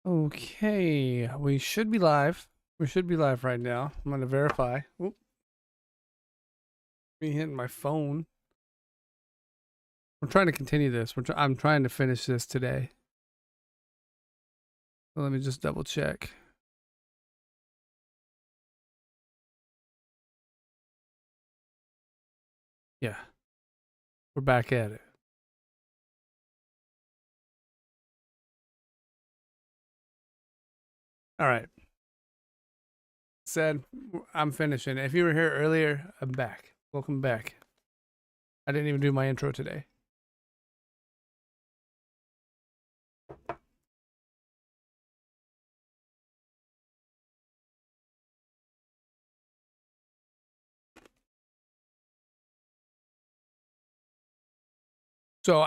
Okay, we should be live. We should be live right now. I'm gonna verify. Oop. Me hitting my phone. We're trying to continue this. I'm trying to finish this today. So let me just double check. Yeah, we're back at it. All right. Said I'm finishing. If you were here earlier, I'm back. Welcome back. I didn't even do my intro today. So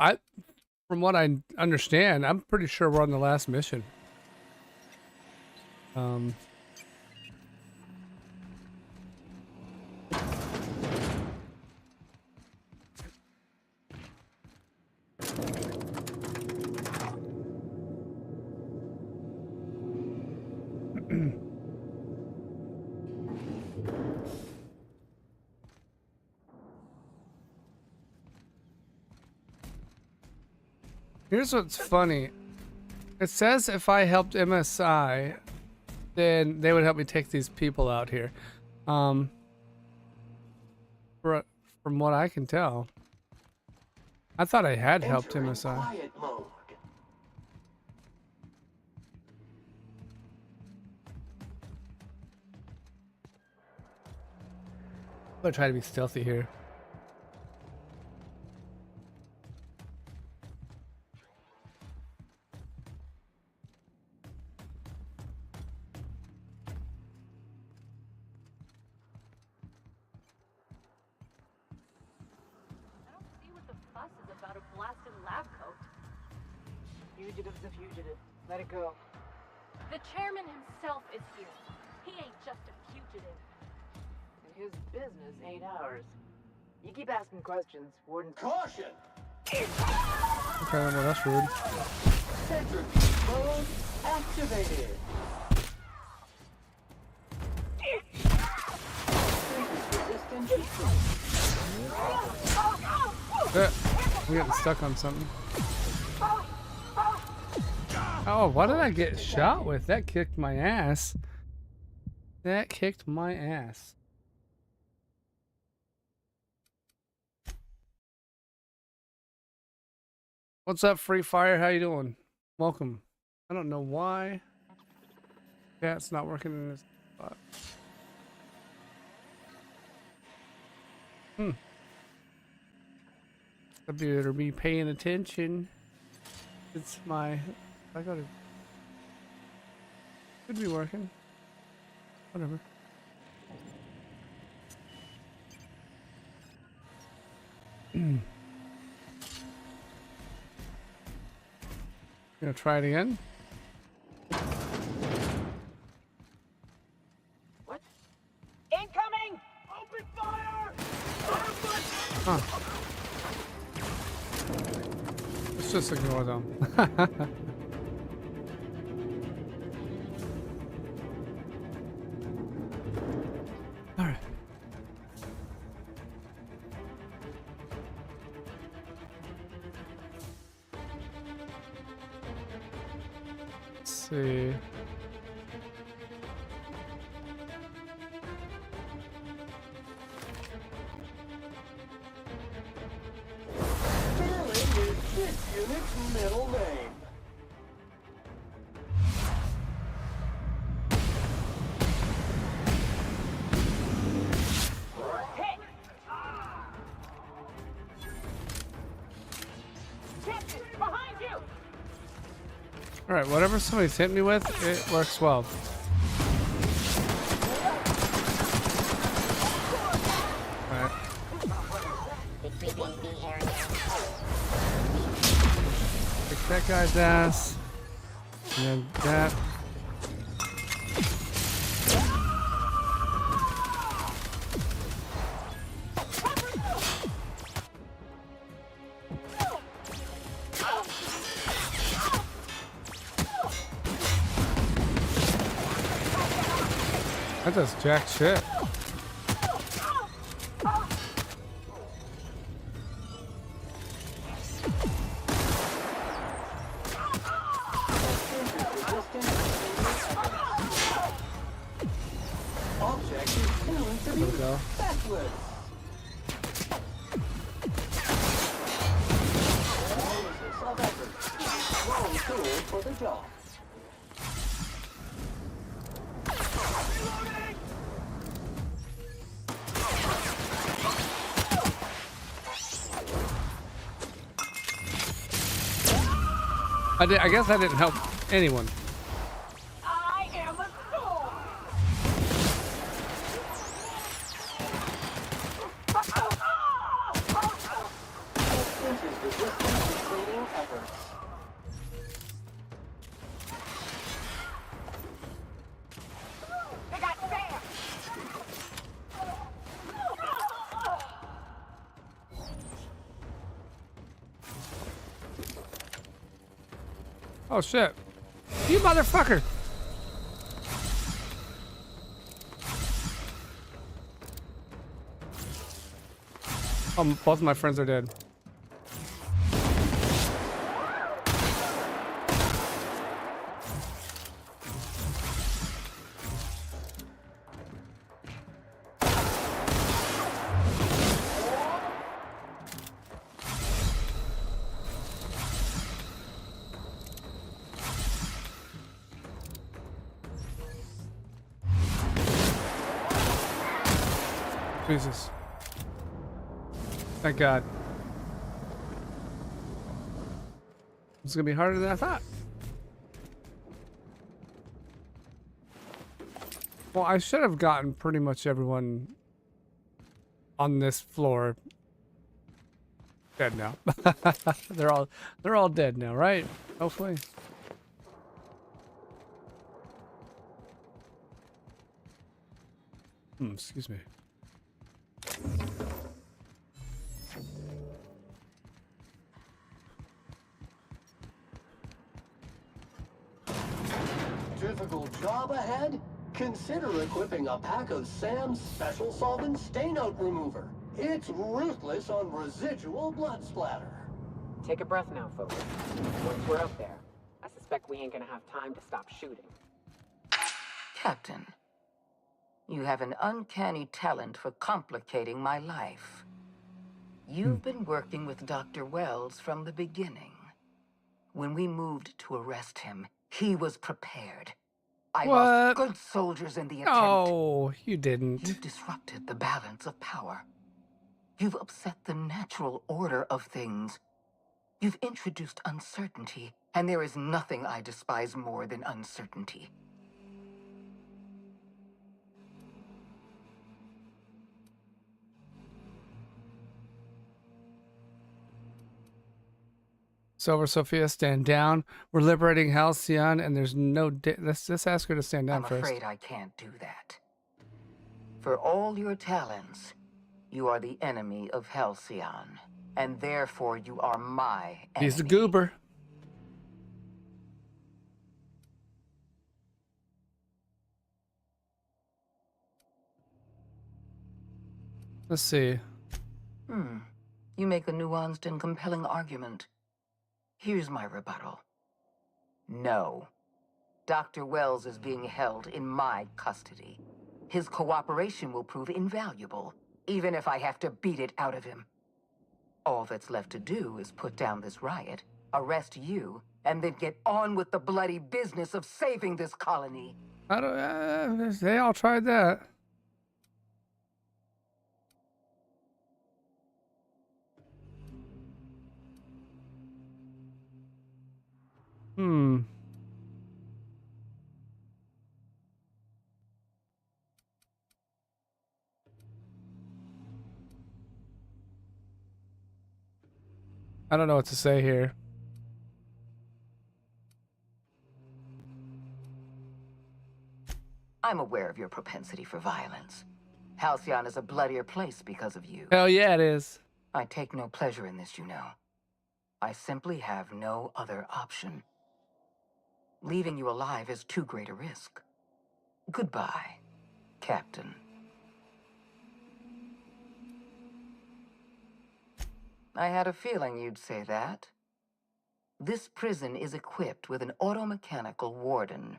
from what I understand, I'm pretty sure we're on the last mission. Here's what's funny. It says if I helped MSI, then they would help me take these people out here. From what I can tell, I thought I had helped MSI. I'm gonna try to be stealthy here. Fugitive's a fugitive. Let it go. The chairman himself is here. He ain't just a fugitive. And his business ain't ours. You keep asking questions, Warden. Caution! Okay, well, that's rude. Centrifuge mode activated. I'm getting stuck on something. Oh, what did I get shot with? That kicked my ass. That kicked my ass. What's up, Free Fire? How you doing? Welcome. I don't know why. Yeah, it's not working in this spot. I better be paying attention. It's my... I gotta... Could be working. Whatever. Gonna try it again. What? Incoming! Open fire! Huh. Let's just ignore them. Alright. Let's see. Sterling is this unit's middle name. Captain, behind you! Alright, whatever somebody's hit me with, it works well. Alright. Kick that guy's ass. And then that. That does jack shit. Object is tuned to There we be go. backwards. Analysis of effort. Wrong tool for the job. I guess I didn't help anyone. I am a soul. Substance is resistant to cleaning efforts. They got Sam. Oh shit. You motherfucker! Both of my friends are dead. Jesus. Thank God. It's gonna be harder than I thought. Well, I should have gotten pretty much everyone on this floor dead now. they're all dead now, right? Hopefully. Excuse me. Difficult job ahead? Consider equipping a pack of Sam's special solvent stainout remover. It's ruthless on residual blood splatter. Take a breath now, folks. Once we're up there, I suspect we ain't gonna have time to stop shooting. Captain, you have an uncanny talent for complicating my life. You've been working with Dr. Wells from the beginning. When we moved to arrest him, he was prepared. I lost good soldiers in the attempt. No, you didn't. You've disrupted the balance of power. You've upset the natural order of things. You've introduced uncertainty, and there is nothing I despise more than uncertainty. Silver Sophia, stand down. We're liberating Halcyon, and there's no. Let's just ask her to stand down I'm first. afraid I can't do that. For all your talents, you are the enemy of Halcyon, and therefore you are my enemy. He's the goober. Let's see. You make a nuanced and compelling argument. Here's my rebuttal. No. Dr. Wells is being held in my custody. His cooperation will prove invaluable, even if I have to beat it out of him. All that's left to do is put down this riot, arrest you, and then get on with the bloody business of saving this colony. I don't. They all tried that. I don't know what to say here. I'm aware of your propensity for violence. Halcyon is a bloodier place because of you. Hell yeah, it is. I take no pleasure in this, you know. I simply have no other option. Leaving you alive is too great a risk. Goodbye. Captain. I had a feeling you'd say that. This prison is equipped with an automechanical warden.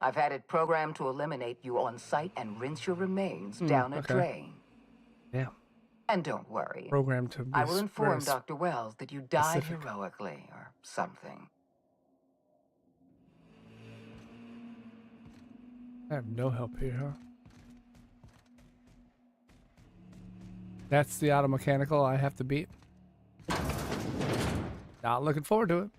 I've had it programmed to eliminate you on sight and rinse your remains down a okay. drain. Yeah. And don't worry. Programmed to be I will inform very Dr. Wells that you died specific. heroically or something. I have no help here, huh? That's the automechanical I have to beat. Not looking forward to it.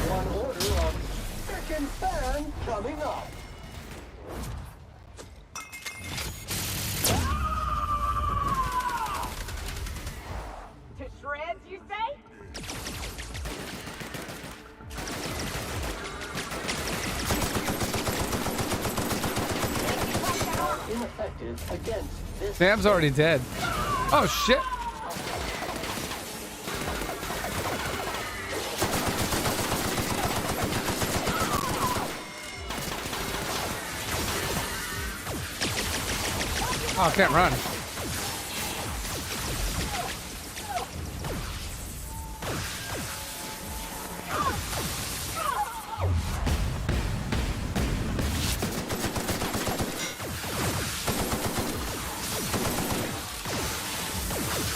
One order of frickin' fan coming up. To shreds, you say? Ineffective against this. Sam's already dead. Oh shit. Oh, I can't run.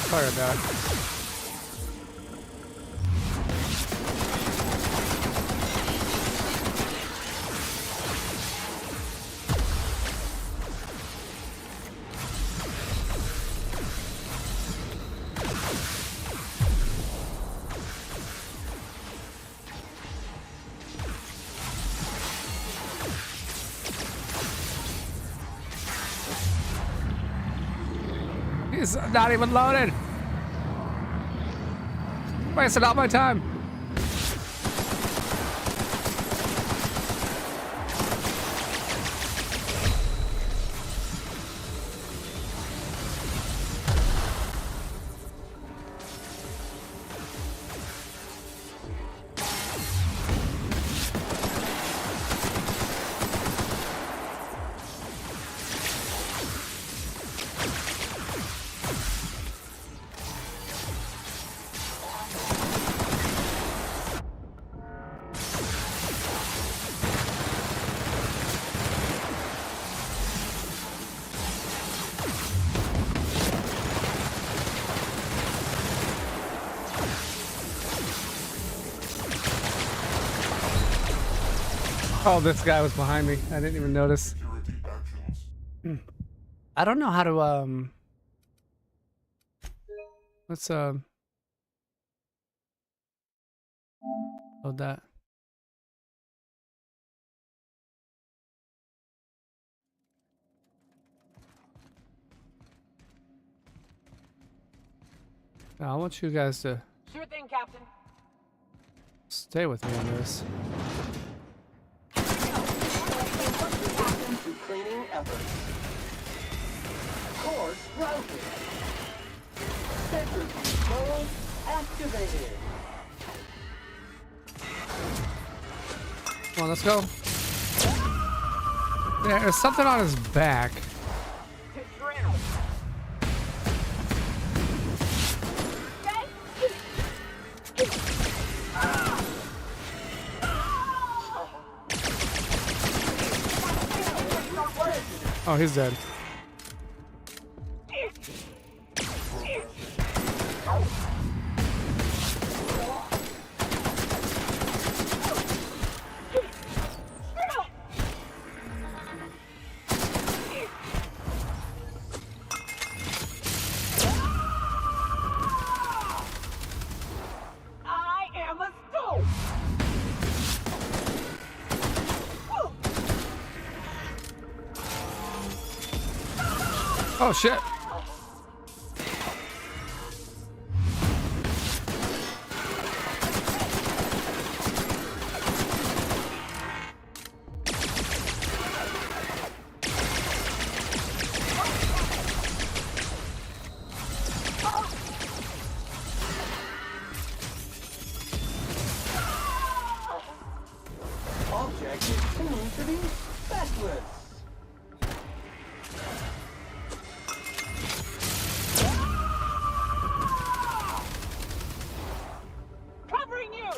Sorry about it. He's not even loaded. Wasted all my time. Oh, this guy was behind me. I didn't even notice. I don't know how to let's load that. Now, I want you guys to Sure thing, Captain. stay with me on this. To cleaning efforts. Course routed. Centrifuge mode activated. Come on, let's go. Yeah, there's something on his back. To shreds. Oh, he's dead. I am a stone. Oh shit. ruthless. Covering you!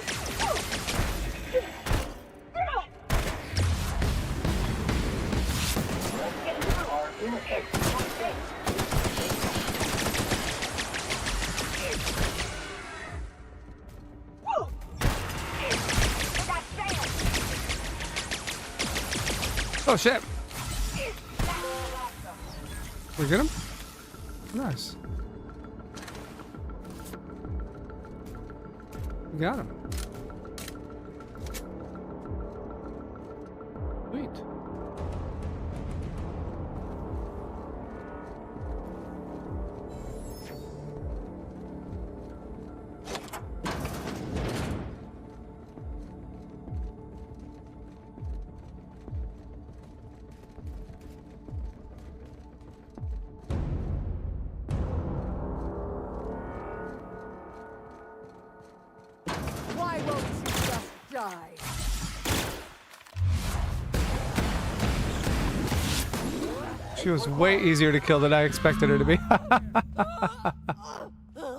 Oh shit! We get him? Nice. We got him. Sweet. Why won't you just die? She was way easier to kill than I expected her to be.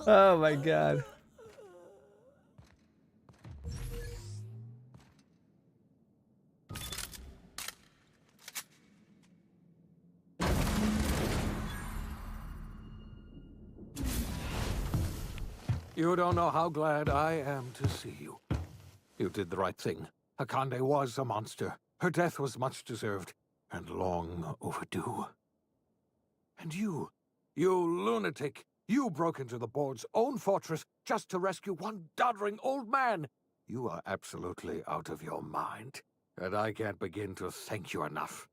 Oh my god. You don't know how glad I am to see you. You did the right thing. Akande was a monster. Her death was much deserved, and long overdue. And you lunatic, you broke into the board's own fortress just to rescue one doddering old man. You are absolutely out of your mind, and I can't begin to thank you enough.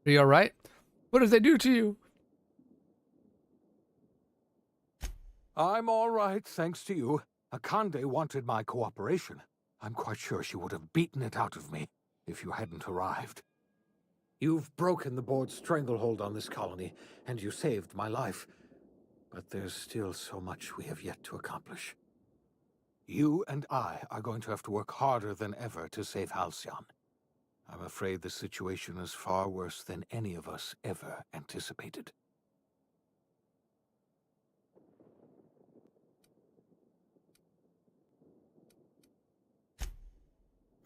Are you alright? What did they do to you? I'm all right, thanks to you. Akande wanted my cooperation. I'm quite sure she would have beaten it out of me if you hadn't arrived. You've broken the board's stranglehold on this colony, and you saved my life. But there's still so much we have yet to accomplish. You and I are going to have to work harder than ever to save Halcyon. I'm afraid the situation is far worse than any of us ever anticipated.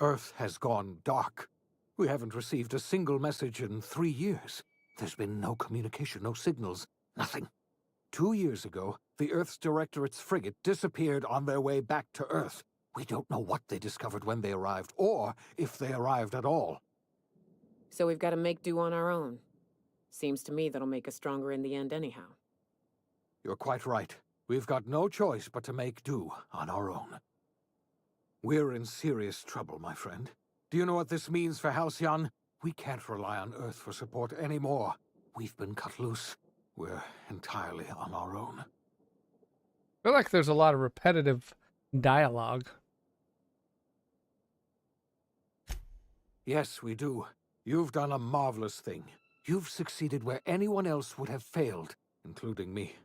Earth has gone dark. We haven't received a single message in 3 years. There's been no communication, no signals, nothing. 2 years ago, the Earth's Directorate's frigate disappeared on their way back to Earth. We don't know what they discovered when they arrived, or if they arrived at all. So we've got to make do on our own. Seems to me that'll make us stronger in the end anyhow. You're quite right. We've got no choice but to make do on our own. We're in serious trouble, my friend. Do you know what this means for Halcyon? We can't rely on Earth for support anymore. We've been cut loose. We're entirely on our own. I feel like there's a lot of repetitive dialogue. Yes, we do. You've done a marvelous thing. You've succeeded where anyone else would have failed, including me.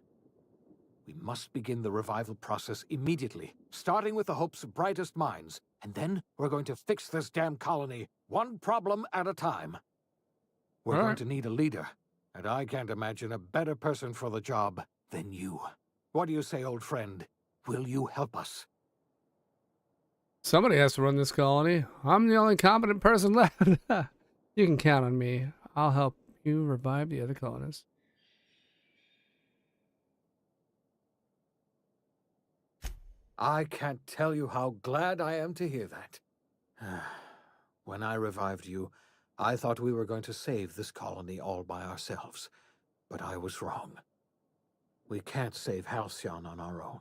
We must begin the revival process immediately, starting with the Hope's brightest minds, and then we're going to fix this damn colony, one problem at a time. We're going to need a leader, and I can't imagine a better person for the job than you. What do you say, old friend? Will you help us? Somebody has to run this colony. I'm the only competent person left. You can count on me. I'll help you revive the other colonists. I can't tell you how glad I am to hear that. When I revived you, I thought we were going to save this colony all by ourselves, but I was wrong. We can't save Halcyon on our own.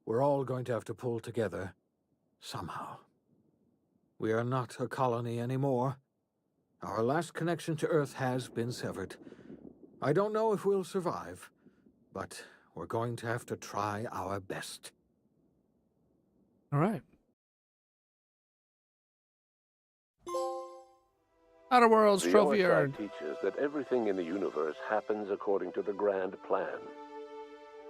We're all going to have to pull together, somehow. We are not a colony anymore. Our last connection to Earth has been severed. I don't know if we'll survive, but we're going to have to try our best. All right. Outer Worlds The trophy OSI earned. teaches that everything in the universe happens according to the grand plan.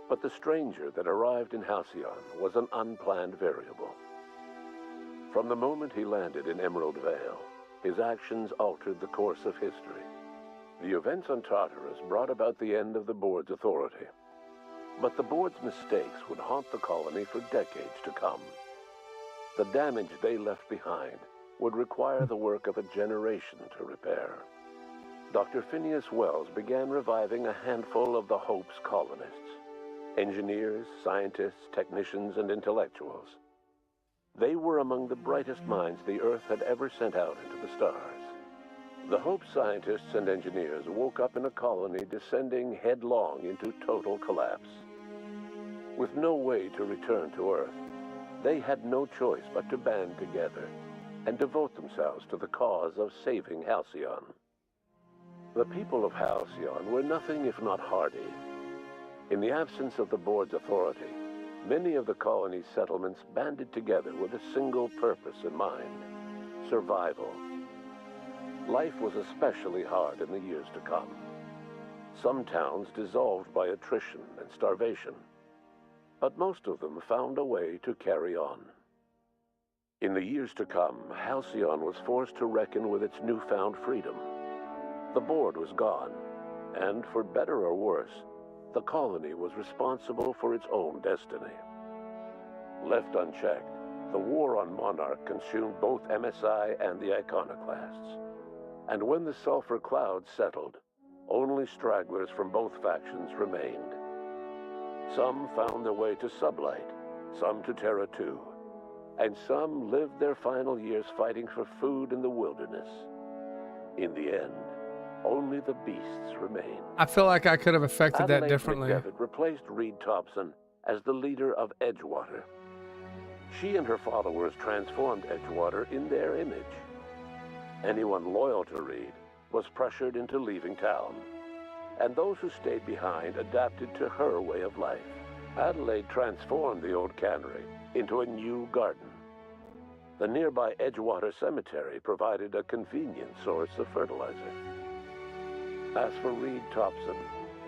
But the stranger that arrived in Halcyon was an unplanned variable. From the moment he landed in Emerald Vale, his actions altered the course of history. The events on Tartarus brought about the end of the board's authority. But the board's mistakes would haunt the colony for decades to come. The damage they left behind would require the work of a generation to repair. Dr. Phineas Wells began reviving a handful of the Hope's colonists: engineers, scientists, technicians, and intellectuals. They were among the brightest minds the Earth had ever sent out into the stars. The Hope scientists and engineers woke up in a colony descending headlong into total collapse. With no way to return to Earth, they had no choice but to band together and devote themselves to the cause of saving Halcyon. The people of Halcyon were nothing if not hardy. In the absence of the board's authority, many of the colony's settlements banded together with a single purpose in mind: survival. Life was especially hard in the years to come. Some towns dissolved by attrition and starvation, but most of them found a way to carry on. In the years to come, Halcyon was forced to reckon with its newfound freedom. The board was gone, and for better or worse, the colony was responsible for its own destiny. Left unchecked, the war on Monarch consumed both MSI and the Iconoclasts. And when the sulfur cloud settled, only stragglers from both factions remained. Some found their way to Sublight, some to Terra 2, and some lived their final years fighting for food in the wilderness. In the end, only the beasts remained. I feel like I could have affected that Adelaide differently. McDevitt replaced Reed Thompson as the leader of Edgewater. She and her followers transformed Edgewater in their image. Anyone loyal to Reed was pressured into leaving town, and those who stayed behind adapted to her way of life. Adelaide transformed the old cannery into a new garden. The nearby Edgewater Cemetery provided a convenient source of fertilizer. As for Reed Thompson,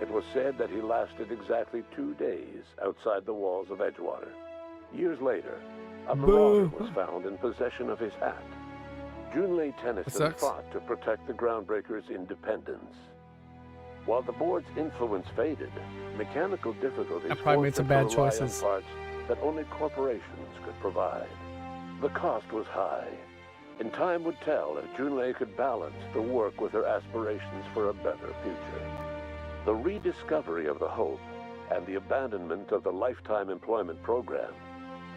it was said that he lasted exactly 2 days outside the walls of Edgewater. Years later, a marauder was found in possession of his hat. Junlei Tennyson fought to protect the Groundbreakers' independence. While the board's influence faded, mechanical difficulties I probably made some bad forced them to choices. rely on parts that only corporations could provide. The cost was high, and time would tell if Junlei could balance the work with her aspirations for a better future. The rediscovery of the Hope and the abandonment of the lifetime employment program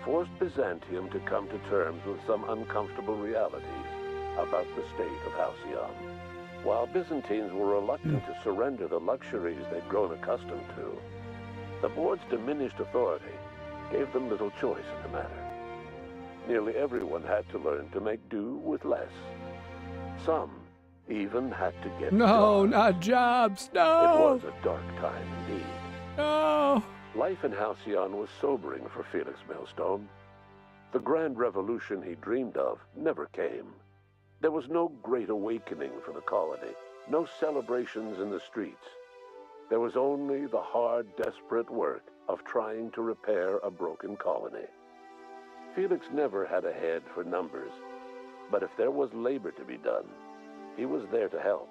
forced Byzantium to come to terms with some uncomfortable realities about the state of Halcyon. While Byzantines were reluctant to surrender the luxuries they'd grown accustomed to, the board's diminished authority gave them little choice in the matter. Nearly everyone had to learn to make do with less. Some even had to get No, jobs. not jobs. It No. was a dark time indeed. No. Life in Halcyon was sobering for Felix Millstone. The grand revolution he dreamed of never came. There was no great awakening for the colony, no celebrations in the streets. There was only the hard, desperate work of trying to repair a broken colony. Felix never had a head for numbers, but if there was labor to be done, he was there to help.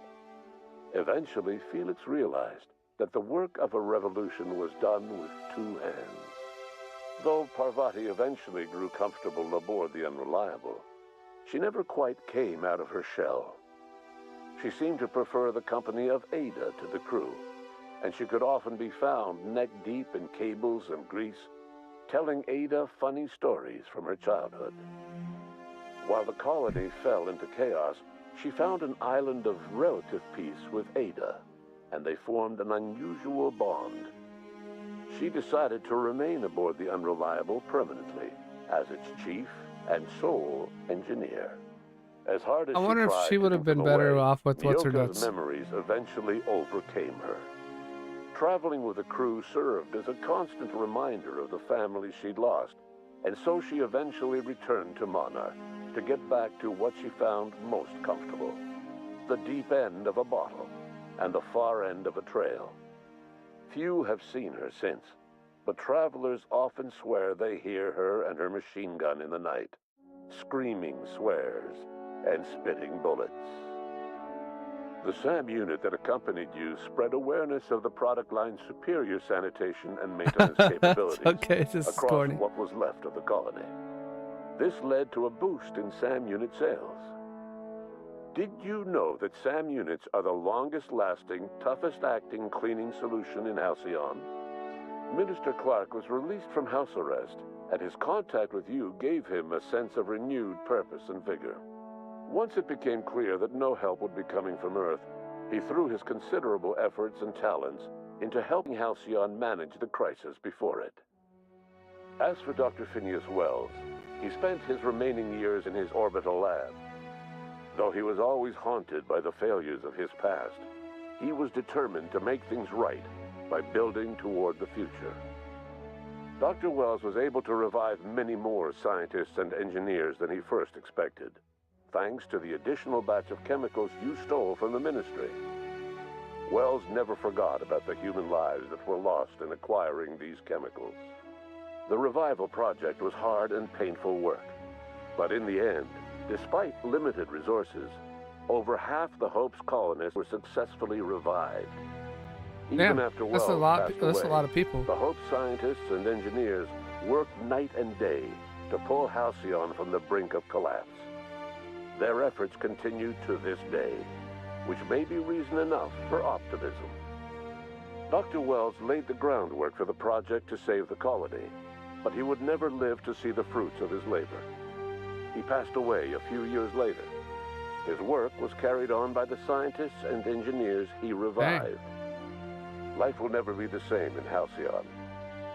Eventually, Felix realized that the work of a revolution was done with 2 hands. Though Parvati eventually grew comfortable aboard the Unreliable, she never quite came out of her shell. She seemed to prefer the company of Ada to the crew, and she could often be found neck-deep in cables and grease, telling Ada funny stories from her childhood. While the colony fell into chaos, she found an island of relative peace with Ada, and they formed an unusual bond. She decided to remain aboard the Unreliable permanently as its chief and sole engineer. As hard as I wonder if tried she to would have keep them been better away, off with what's her Myoka's nuts. memories eventually overcame her. Traveling with the crew served as a constant reminder of the family she'd lost, and so she eventually returned to Monarch to get back to what she found most comfortable: the deep end of a bottle and the far end of a trail. Few have seen her since, but travelers often swear they hear her and her machine gun in the night. Screaming swears, and spitting bullets. The SAM unit that accompanied you spread awareness of the product line's superior sanitation and maintenance capabilities Okay, this is across corny. what was left of the colony. This led to a boost in SAM unit sales. Did you know that SAM units are the longest-lasting, toughest-acting cleaning solution in Halcyon? Minister Clark was released from house arrest, and his contact with you gave him a sense of renewed purpose and vigor. Once it became clear that no help would be coming from Earth, he threw his considerable efforts and talents into helping Halcyon manage the crisis before it. As for Dr. Phineas Wells, he spent his remaining years in his orbital lab. Though he was always haunted by the failures of his past, he was determined to make things right by building toward the future. Dr. Wells was able to revive many more scientists and engineers than he first expected, thanks to the additional batch of chemicals you stole from the Ministry. Wells never forgot about the human lives that were lost in acquiring these chemicals. The revival project was hard and painful work, but in the end, despite limited resources, over half the Hope's colonists were successfully revived. Even Damn, after that's Wells a lot. passed That's a away, lot of people. the Hope scientists and engineers worked night and day to pull Halcyon from the brink of collapse. Their efforts continue to this day, which may be reason enough for optimism. Dr. Wells laid the groundwork for the project to save the colony, but he would never live to see the fruits of his labor. He passed away a few years later. His work was carried on by the scientists and engineers he revived. Life will never be the same in Halcyon.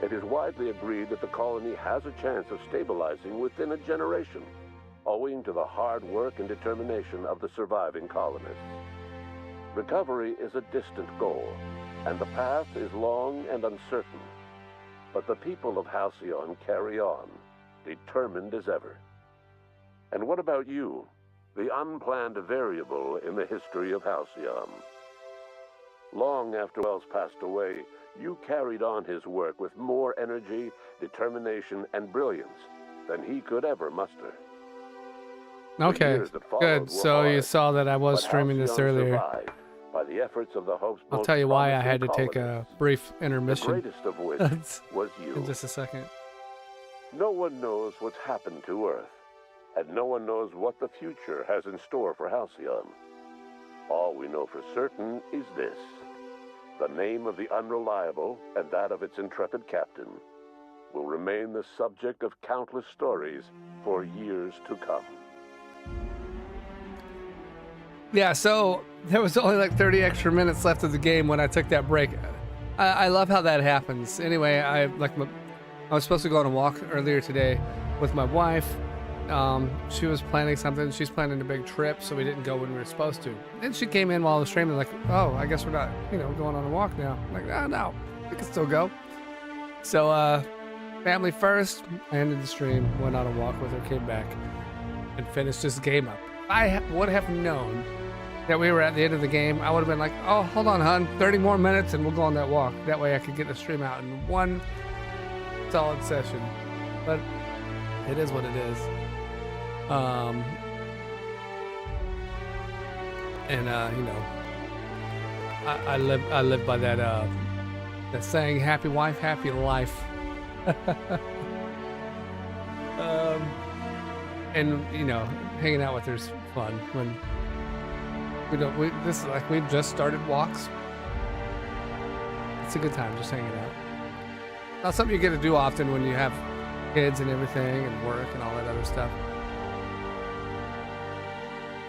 It is widely agreed that the colony has a chance of stabilizing within a generation, owing to the hard work and determination of the surviving colonists. Recovery is a distant goal, and the path is long and uncertain. But the people of Halcyon carry on, determined as ever. And what about you, the unplanned variable in the history of Halcyon? Long after Wells passed away, you carried on his work with more energy, determination, and brilliance than he could ever muster. Okay, years that followed good. were So you hard, saw that I was but streaming this Halcyon earlier. survived by the efforts of the Hope's I'll most tell you why I promising had to take a colonists. brief The intermission greatest of which was you. in just a second. No one knows what's happened to Earth, and no one knows what the future has in store for Halcyon. All we know for certain is this: the name of the Unreliable and that of its intrepid captain will remain the subject of countless stories for years to come. Yeah, so there was only like 30 extra minutes left of the game when I took that break. I love how that happens. Anyway, I was supposed to go on a walk earlier today with my wife. She was planning something. She's planning a big trip, so we didn't go when we were supposed to. Then she came in while I was streaming, like, "Oh, I guess we're not, going on a walk now." I'm like, "Oh, no, we can still go." So, family first. I ended the stream, went on a walk with her, came back, and finished this game up. I would have known that we were at the end of the game. I would have been like, "Oh, hold on, hon, 30 more minutes, and we'll go on that walk." That way, I could get the stream out in one solid session. But it is what it is. I live by that saying, "Happy wife, happy life." And hanging out with her's fun when this is like we've just started walks. It's a good time just hanging out. Not something you get to do often when you have kids and everything and work and all that other stuff.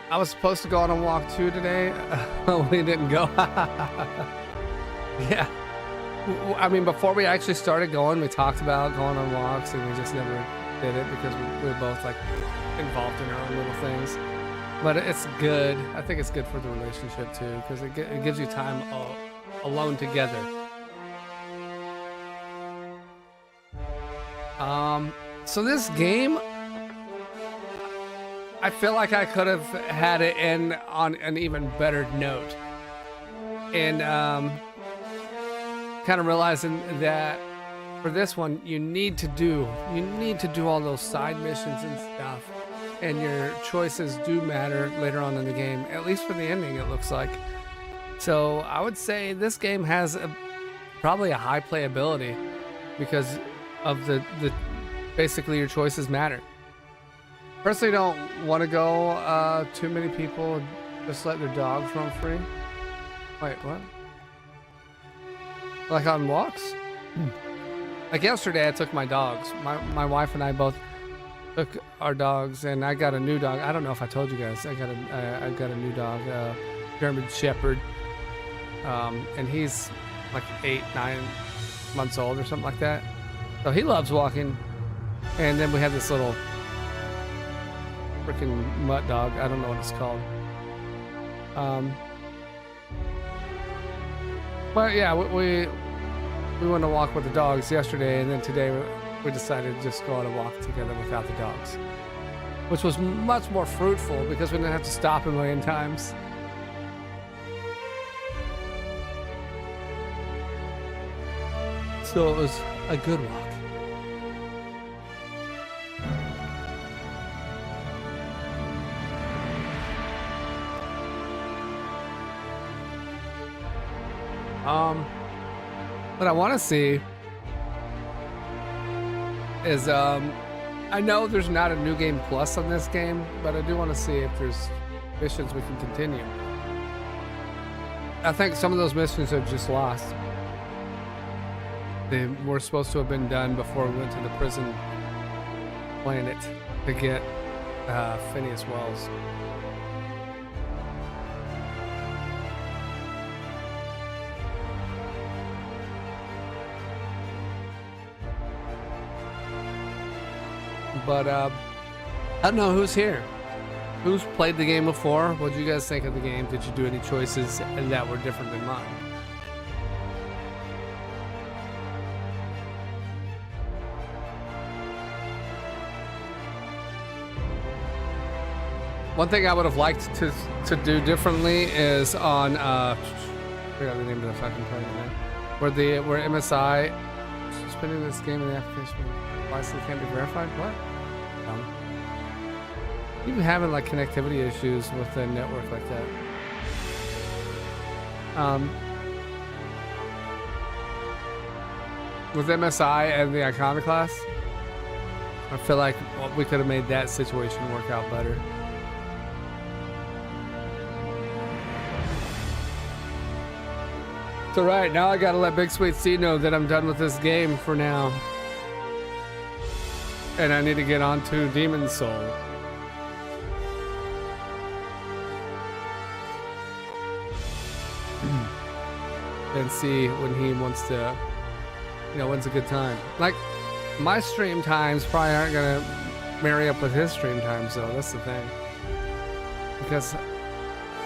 I was supposed to go on a walk too today. We didn't go. Yeah. I mean, before we actually started going, we talked about going on walks, and we just never did it because we were both like involved in our own little things. But it's good. I think it's good for the relationship too, because it gives you time alone together. So this game, I feel like I could have had it end on an even better note. And kind of realizing that for this one, you need to do all those side missions and stuff and your choices do matter later on in the game, at least for the ending, it looks like. So I would say this game has probably a high playability because of the basically your choices matter. Personally, don't want to go too many people just let their dogs run free. Wait, what? Like on walks? Like yesterday, I took my dogs. My wife and I both took our dogs, and I got a new dog. I don't know if I told you guys. I got a new dog, German Shepherd, and he's like 8-9 months old or something like that. So he loves walking. And then we have this little freaking mutt dog. I don't know what it's called. But yeah, we went to walk with the dogs yesterday, and then today we decided to just go on a walk together without the dogs, which was much more fruitful because we didn't have to stop a million times. So it was a good walk. What I want to see is, I know there's not a New Game Plus on this game, but I do want to see if there's missions we can continue. I think some of those missions are just lost. They were supposed to have been done before we went to the prison planet to get Phineas Wells. But I don't know who's here. Who's played the game before? What did you guys think of the game? Did you do any choices that were different than mine? One thing I would have liked to do differently is on I forgot the name of the fucking planet now. Where MSI suspending this game in the application license can't be verified. What? Even having like connectivity issues with a network like that. With MSI and the Iconoclast, I feel like we could have made that situation work out better. So right now I gotta let Big Sweet C know that I'm done with this game for now. And I need to get on to Demon's Soul. And see when he wants to, when's a good time. Like, my stream times probably aren't gonna marry up with his stream times though, that's the thing. Because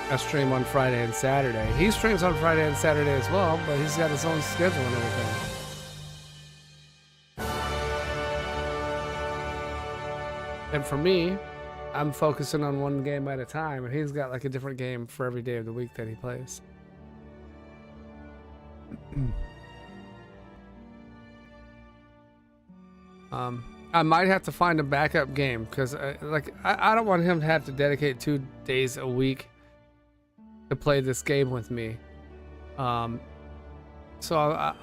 I stream on Friday and Saturday. He streams on Friday and Saturday as well, but he's got his own schedule and everything. And for me, I'm focusing on one game at a time, and he's got like a different game for every day of the week that he plays. I might have to find a backup game because I don't want him to have to dedicate 2 days a week to play this game with me. So I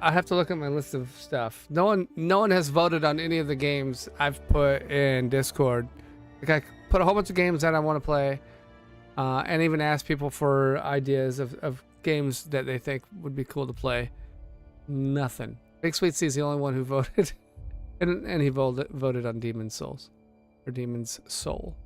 have to look at my list of stuff. No one has voted on any of the games I've put in Discord. Like I put a whole bunch of games that I want to play, and even ask people for ideas of games that they think would be cool to play. Nothing. Big Sweet C is the only one who voted, and he voted on Demon's Souls, or Demon's Soul.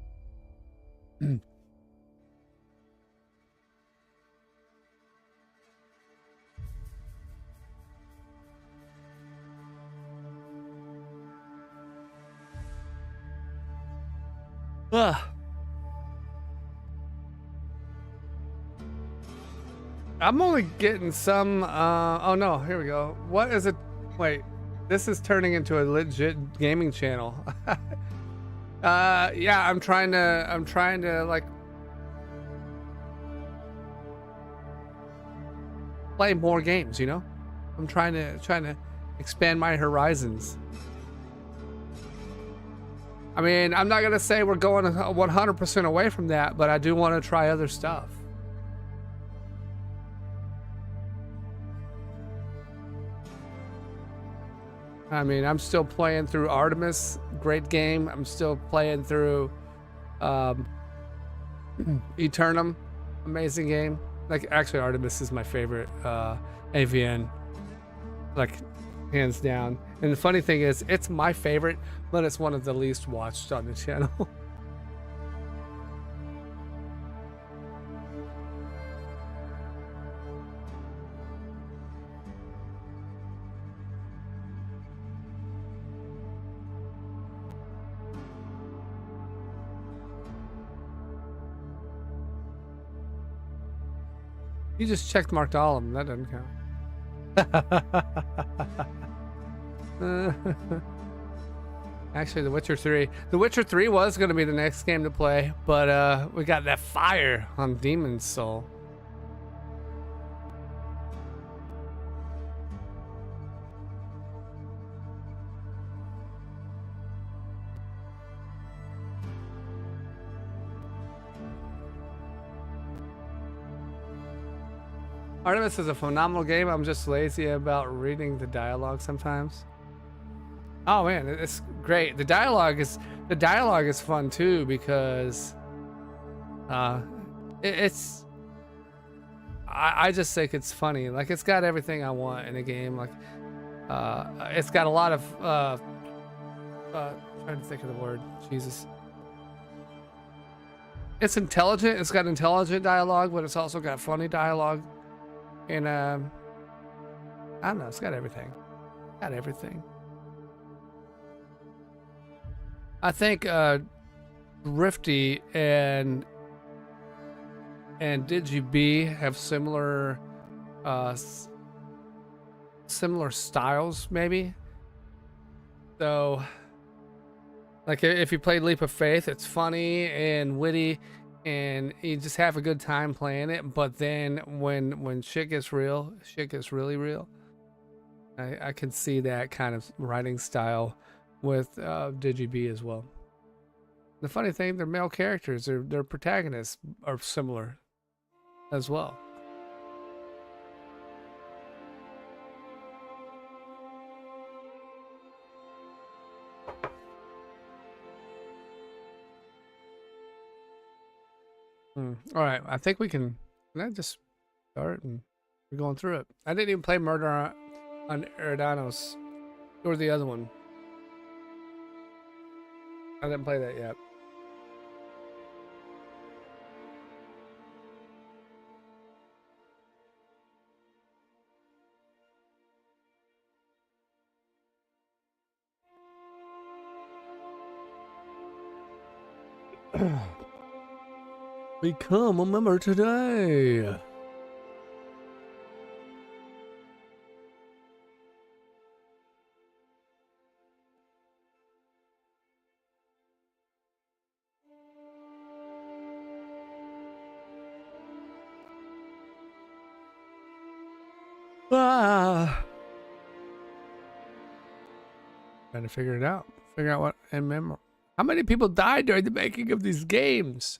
I'm only getting some, oh no, here we go. What is it? Wait, this is turning into a legit gaming channel. Yeah, I'm trying to like play more games, I'm trying to expand my horizons. I mean, I'm not gonna say we're going 100% away from that, but I do want to try other stuff. I mean, I'm still playing through Artemis, great game. I'm still playing through Eternum, amazing game. Like, actually, Artemis is my favorite AVN, like, hands down. And the funny thing is, it's my favorite, but it's one of the least watched on the channel. You just checked marked all of them. That doesn't count. Actually, The Witcher 3. The Witcher 3 was going to be the next game to play, but we got that fire on Demon's Soul. Artemis is a phenomenal game. I'm just lazy about reading the dialogue sometimes. Oh man, it's great. The dialogue is fun too because it's I just think it's funny. Like, it's got everything I want in a game. Like, it's got a lot of trying to think of the word. Jesus. It's intelligent. It's got intelligent dialogue, but it's also got funny dialogue. And I don't know, it's got everything. Got everything. I think Rifty and DigiB have similar styles, maybe. So, like, if you played Leap of Faith, it's funny and witty, and you just have a good time playing it. But then when shit gets real, shit gets really real. I can see that kind of writing style with DigiB as well. The funny thing, they're male characters. Their protagonists are similar as well. All right, I think we can just start and we're going through it. I didn't even play Murder on Eridanos or the other one. I didn't play that yet. Become a member today. Trying to figure it out. Figure out what and remember. How many people died during the making of these games?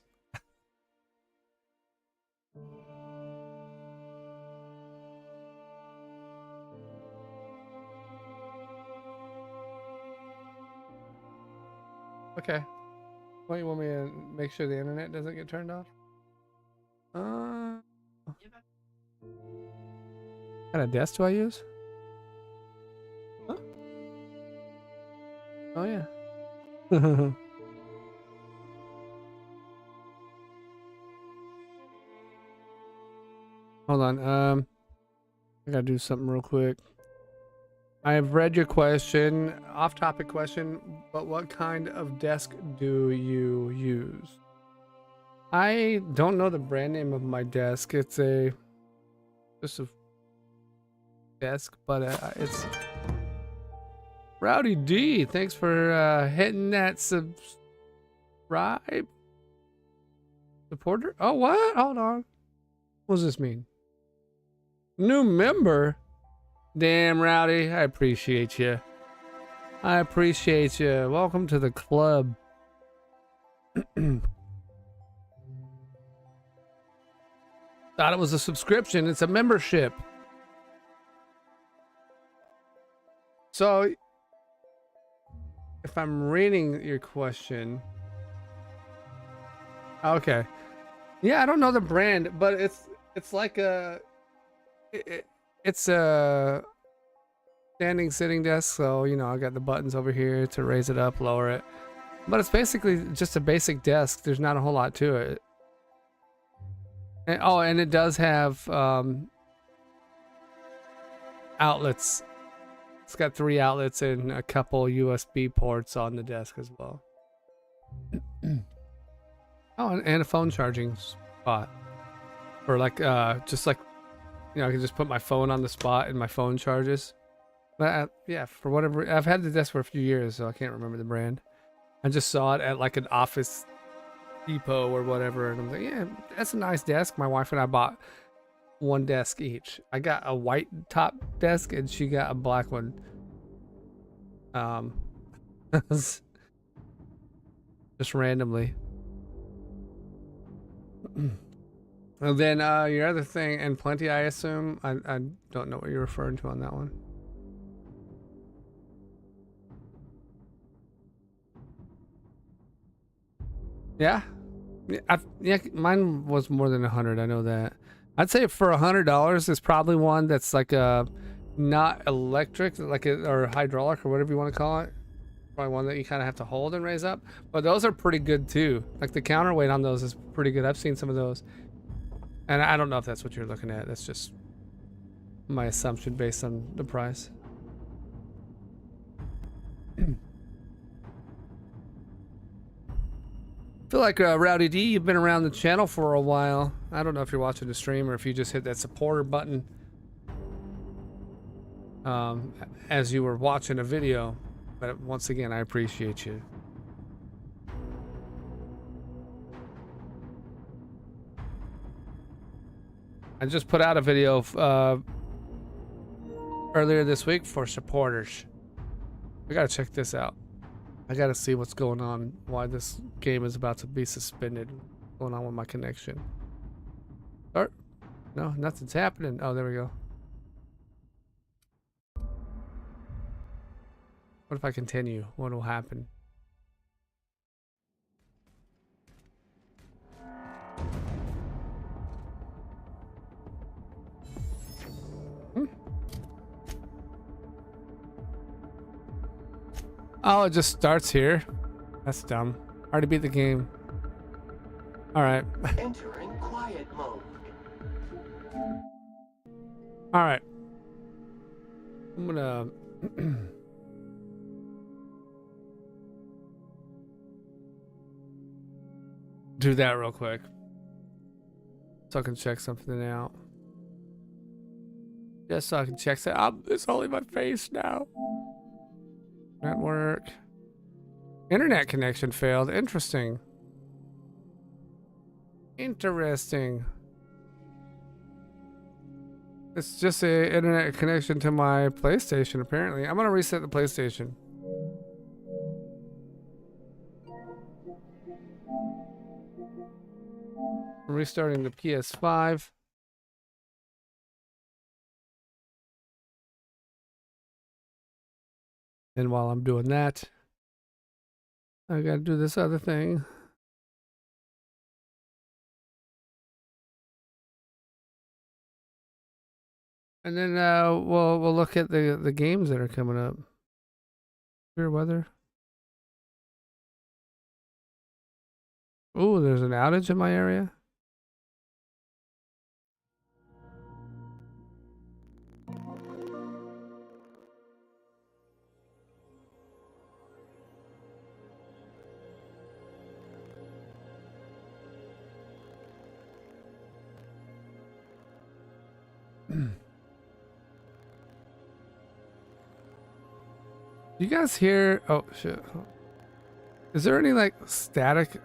Okay. Well, you want me to make sure the internet doesn't get turned off? What kind of desk do I use? Huh? Oh yeah. Hold on. I gotta do something real quick. I have read your question, off-topic question, but what kind of desk do you use? I don't know the brand name of my desk. It's just a desk, but it's Rowdy D. Thanks for hitting that subscribe supporter. Oh, what? Hold on. What does this mean? New member? Damn, Rowdy, I appreciate you. I appreciate you. Welcome to the club. Thought it was a subscription. It's a membership. So, if I'm reading your question, okay, yeah, I don't know the brand, but it's like it's a standing sitting desk. So you know, I got the buttons over here to raise it up, lower it, but it's basically just a basic desk. There's not a whole lot to it. And, oh, and it does have outlets. It's got 3 outlets and a couple USB ports on the desk as well. Oh, and a phone charging spot. Or like, just like, you know, I can just put my phone on the spot and my phone charges. But yeah, for whatever, I've had the desk for a few years, so I can't remember the brand. I just saw it at like an Office Depot or whatever, and I'm like, yeah, that's a nice desk. My wife and I bought 1 desk each. I got a white top desk and she got a black one. Just randomly. And then your other thing, and plenty, I assume. I don't know what you're referring to on that one. Yeah, yeah, mine was more than 100. I know that. I'd say for $100 is probably one that's like a not electric, like or hydraulic or whatever you want to call it. Probably one that you kind of have to hold and raise up. But those are pretty good too. Like the counterweight on those is pretty good. I've seen some of those, and I don't know if that's what you're looking at. That's just my assumption based on the price. I feel like Rowdy D, you've been around the channel for a while. I don't know if you're watching the stream or if you just hit that supporter button as you were watching a video. But once again, I appreciate you. I just put out a video earlier this week for supporters. I gotta check this out. I gotta see what's going on, why this game is about to be suspended. What's going on with my connection? Or, no, nothing's happening. Oh, there we go. What if I continue? What will happen? Oh, it just starts here. That's dumb. Already beat the game. All right. Entering quiet mode. All right. I'm gonna do that real quick so I can check something out. Just so I can check that out. It's only my face now. Network. Internet connection failed. Interesting. Interesting. It's just a internet connection to my PlayStation, apparently. I'm gonna reset the PlayStation. I'm restarting the PS5. And while I'm doing that, I gotta do this other thing. And then we'll look at the games that are coming up. Clear weather. Oh, there's an outage in my area. You guys hear? Oh shit! Is there any like static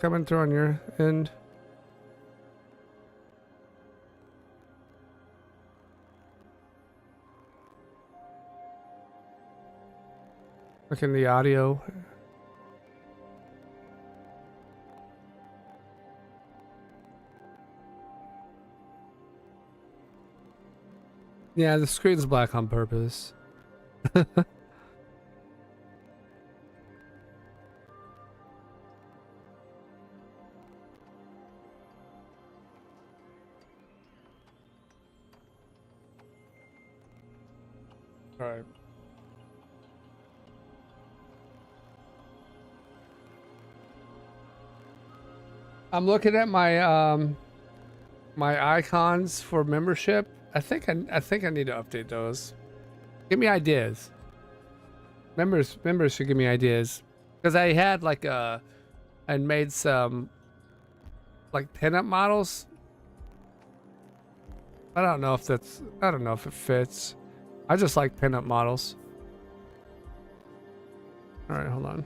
coming through on your end? Like in the audio? Yeah, the screen's black on purpose. All right. I'm looking at my my icons for membership. I think I need to update those. Give me ideas. Members should give me ideas, because I had like I made some like pinup models. I don't know if it fits. I just like pinup models. All right, hold on.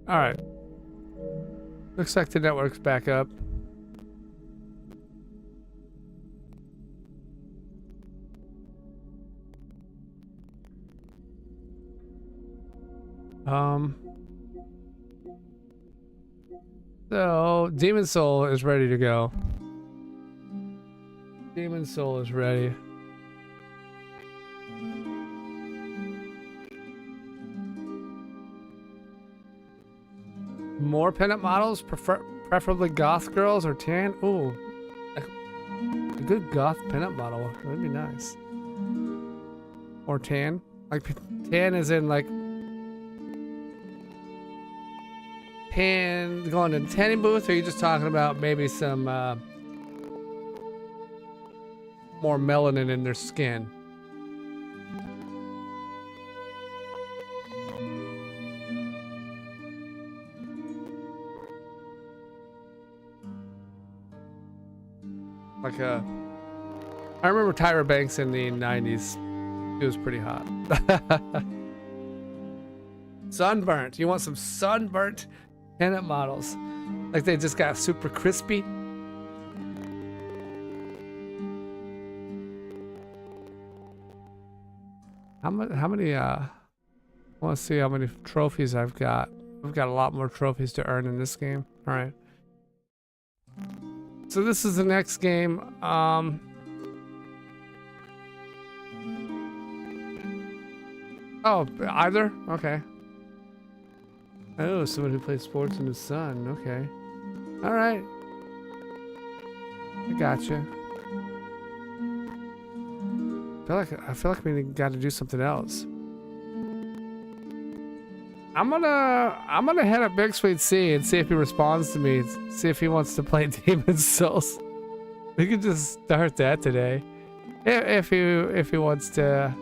All right. Looks like the network's back up. So Demon Soul is ready to go. Demon Soul is ready. More pinup models, preferably goth girls or tan. Ooh, a good goth pinup model. That'd be nice. Or tan, like tan is in like tan. Going to the tanning booth, or are you just talking about maybe some more melanin in their skin? Like I remember Tyra Banks in the 90s. She was pretty hot. Sunburnt. You want some sunburnt pinup models? Like they just got super crispy. How many I want to see how many trophies I've got. I've got a lot more trophies to earn in this game. All right. So this is the next game. Oh, either? Okay. Oh, someone who plays sports in the sun. Okay. All right. I gotcha. I feel like we got to do something else. I'm gonna head up Big Sweet Sea and see if he responds to me. See if he wants to play Demon's Souls. We could just start that today, if he wants to.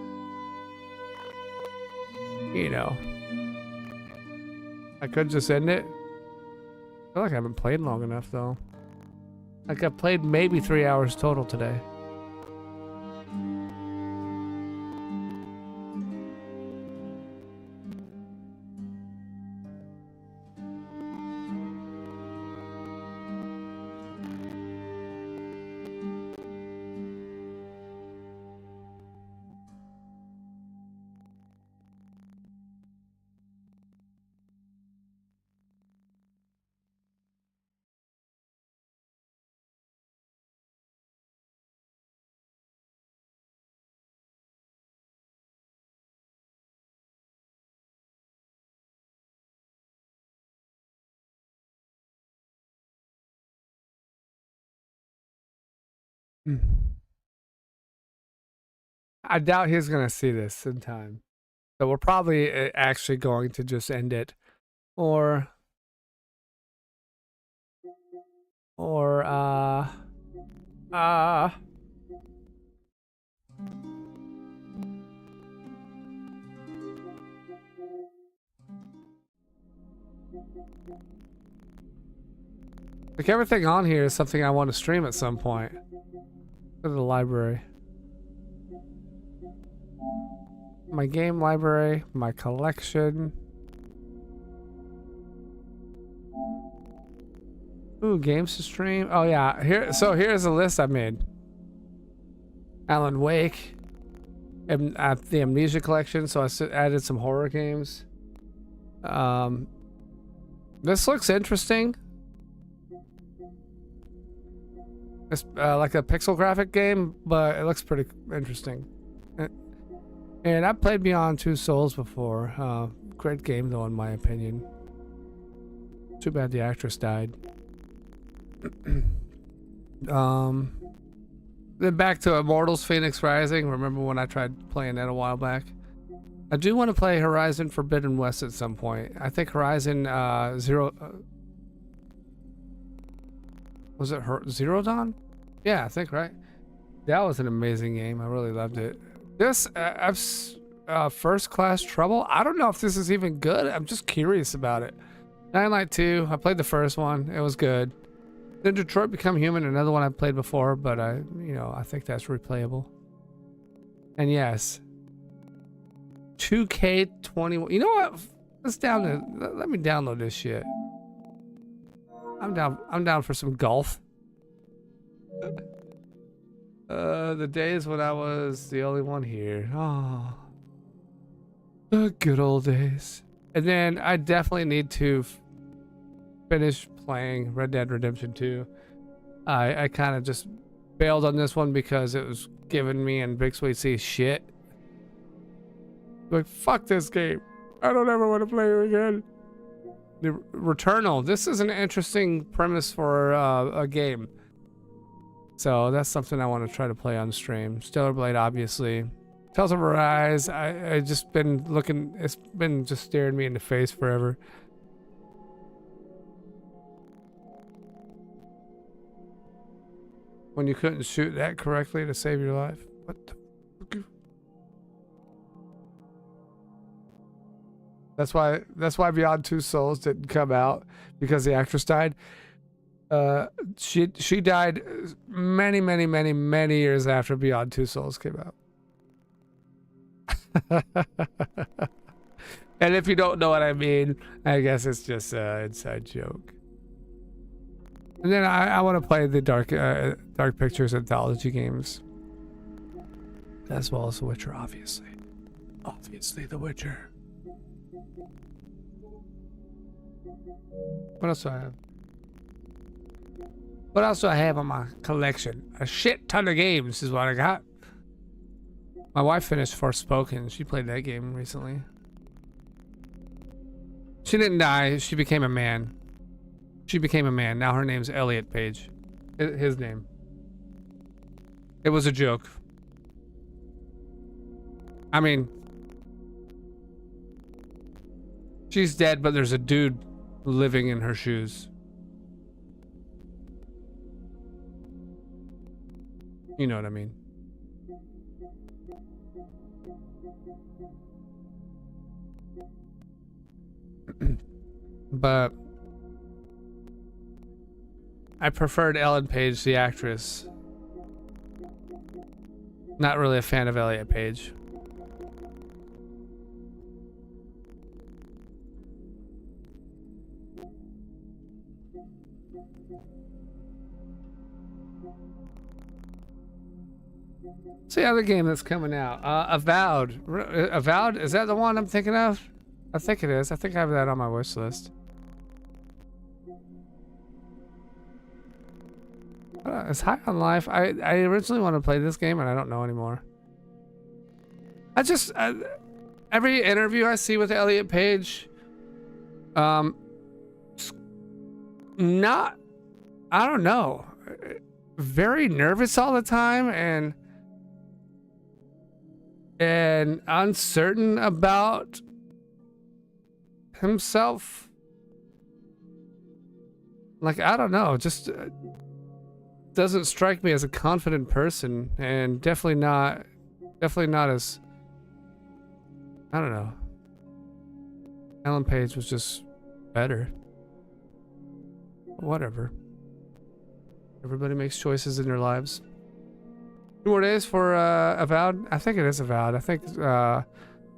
You know, I could just end it. I feel like I haven't played long enough though. Like I played maybe 3 hours total today. I doubt he's gonna see this in time, so we're probably actually going to just end it, or like everything on here is something I want to stream at some point. Go to the library. My game library, my collection. Ooh, games to stream. Oh yeah, here's a list I made. Alan Wake, and the Amnesia Collection. So I added some horror games. This looks interesting. It's like a pixel graphic game, but it looks pretty interesting. And I've played Beyond Two Souls before. Great game though, in my opinion. Too bad the actress died. Then back to Immortals Phoenix Rising. Remember when I tried playing that a while back? I do want to play Horizon Forbidden West at some point. I think Horizon Zero... was it Zero Dawn? Yeah, I think, right? That was an amazing game. I really loved it. This, First Class Trouble? I don't know if this is even good. I'm just curious about it. Dying Light 2, I played the first one. It was good. Then Detroit Become Human, another one I played before, but I think that's replayable. And yes, 2K21. You know what? Let me download this shit. I'm down for some golf. The days when I was the only one here. Oh, the good old days. And then I definitely need to finish playing Red Dead Redemption 2. I kind of just bailed on this one because it was giving me and Big Sweet C shit. Like, fuck this game. I don't ever want to play it again. The Returnal. This is an interesting premise for a game. So that's something I want to try to play on stream. Stellar Blade, obviously. Tales of Arise. I just been looking. It's been just staring me in the face forever. When you couldn't shoot that correctly to save your life. What the fuck? That's why Beyond Two Souls didn't come out, because the actress died. She died many years after Beyond Two Souls came out. And if you don't know what I mean, I guess it's just an inside joke. And then I want to play the Dark Pictures anthology games, as well as The Witcher, obviously. Obviously, The Witcher. What else do I have? What else do I have on my collection? A shit ton of games is what I got. My wife finished Forspoken. She played that game recently. She didn't die. She became a man. She became a man. Now her name's Elliot Page. His name. It was a joke. I mean, she's dead, but there's a dude living in her shoes. You know what I mean. But I preferred Ellen Page, the actress. Not really a fan of Elliot Page. What's the other game that's coming out? Avowed. Avowed? Is that the one I'm thinking of? I think it is. I think I have that on my wish list. It's High on Life. I originally wanted to play this game, and I don't know anymore. Every interview I see with Elliot Page, I don't know, very nervous all the time and uncertain about himself. Like, I don't know, just doesn't strike me as a confident person, and definitely not as, I don't know. Ellen Page was just better. Whatever. Everybody makes choices in their lives. 2 more days for Avowed. I think it is Avowed. I think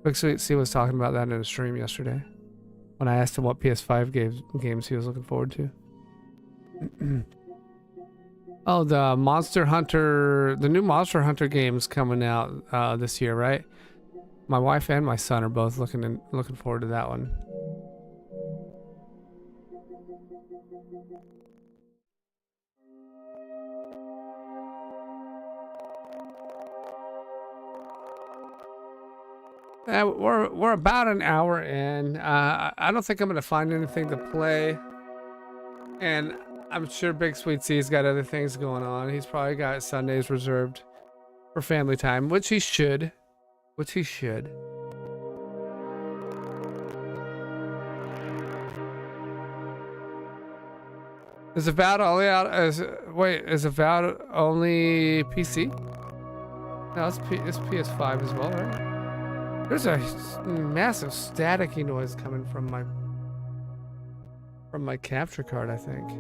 Big Sweet C was talking about that in a stream yesterday when I asked him what PS5 games he was looking forward to. Oh, the Monster Hunter, the new Monster Hunter game's coming out this year, right? My wife and my son are both looking forward to that one. We're about an hour in. I don't think I'm gonna find anything to play, and I'm sure Big Sweet C's got other things going on. He's probably got Sundays reserved for family time, which he should. Is Avowed only out as is Avowed only PC? No, it's PS5 as well, right? There's a massive staticky noise coming from my capture card, I think.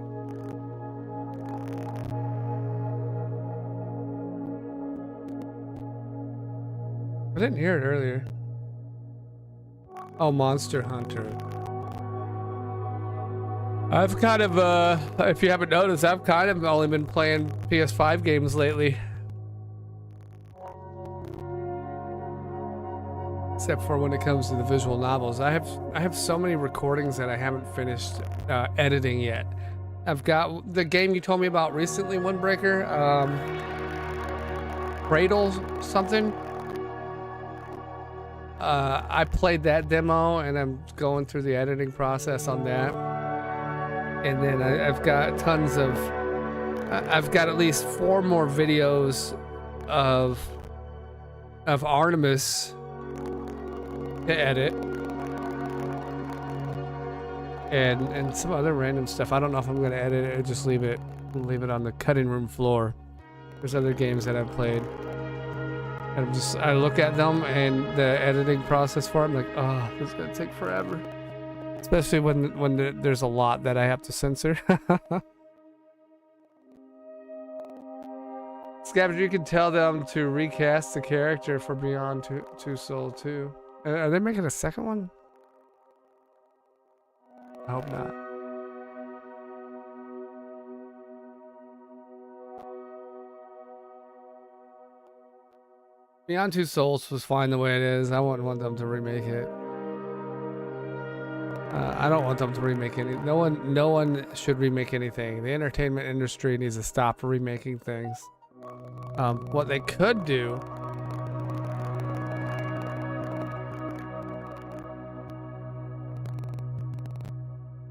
I didn't hear it earlier. Oh, Monster Hunter. I've kind of, if you haven't noticed, I've kind of only been playing PS5 games lately. Except for when it comes to the visual novels. I have so many recordings that I haven't finished editing yet. I've got the game you told me about recently, Windbreaker, Cradle something. I played that demo and I'm going through the editing process on that. And then I've got tons of, I've got at least 4 more videos of Artemis to edit, and some other random stuff. I don't know if I'm gonna edit it or just leave it on the cutting room floor. There's other games that I've played, and I look at them and the editing process for it, I'm like, oh, this is gonna take forever. Especially when there's a lot that I have to censor. Scavenger, you can tell them to recast the character for Beyond Two Soul 2. Are they making a second one? I hope not. Beyond Two Souls was fine the way it is. I wouldn't want them to remake it. I don't want them to remake any. No one should remake anything. The entertainment industry needs to stop remaking things. What they could do.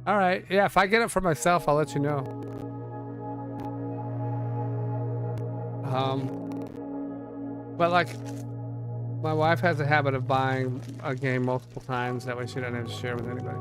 All right, yeah, if I get it for myself, I'll let you know. But like, my wife has a habit of buying a game multiple times. That way she doesn't have to share with anybody.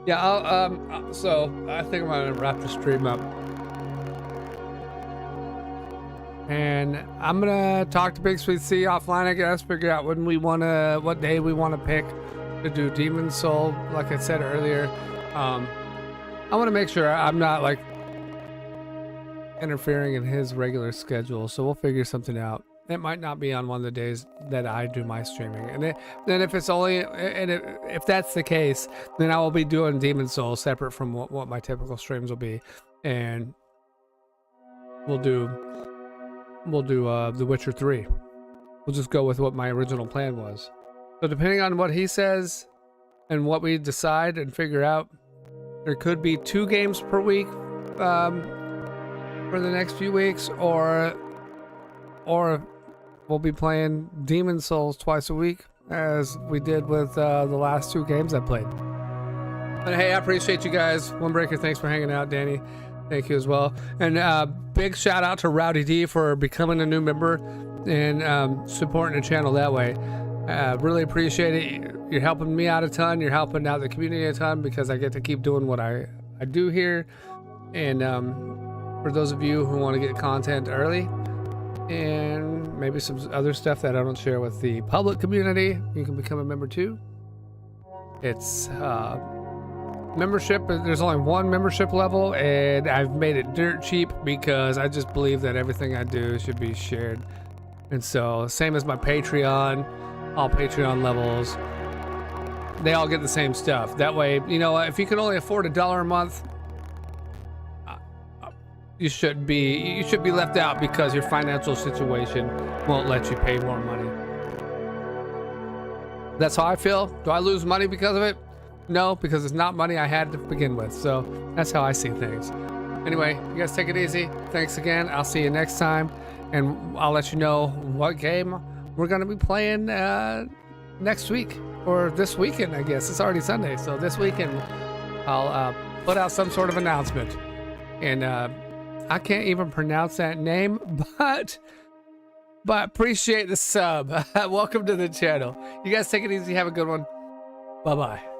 Yeah, so I think I'm gonna wrap the stream up. And I'm gonna talk to Big Sweet C offline, I guess, figure out when we wanna, what day we wanna pick to do Demon Soul, like I said earlier. I wanna make sure I'm not like interfering in his regular schedule, so we'll figure something out. It might not be on one of the days that I do my streaming, and then if it's only, and if that's the case, then I will be doing Demon Soul separate from what my typical streams will be, and we'll do The Witcher 3. We'll just go with what my original plan was. So depending on what he says and what we decide and figure out, there could be 2 games per week for the next few weeks, or we'll be playing Demon Souls twice a week, as we did with the last 2 games I played. But hey, I appreciate you guys. Windbreaker, thanks for hanging out. Danny, Thank you as well. And big shout out to Rowdy D for becoming a new member and supporting the channel that way. Really appreciate it. You're helping me out a ton. You're helping out the community a ton because I get to keep doing what I do here. And for those of you who want to get content early and maybe some other stuff that I don't share with the public community, you can become a member too. It's membership. There's only one membership level, and I've made it dirt cheap because I just believe that everything I do should be shared. And so, same as my Patreon, all Patreon levels, they all get the same stuff. That way, you know, if you can only afford $1 a month, you should be left out because your financial situation won't let you pay more money. That's how I feel. Do I lose money because of it? No, because it's not money I had to begin with. So that's how I see things. Anyway, you guys take it easy. Thanks again. I'll see you next time. And I'll let you know what game we're going to be playing next week. Or this weekend, I guess. It's already Sunday. So this weekend, I'll put out some sort of announcement. And I can't even pronounce that name, but appreciate the sub. Welcome to the channel. You guys take it easy. Have a good one. Bye-bye.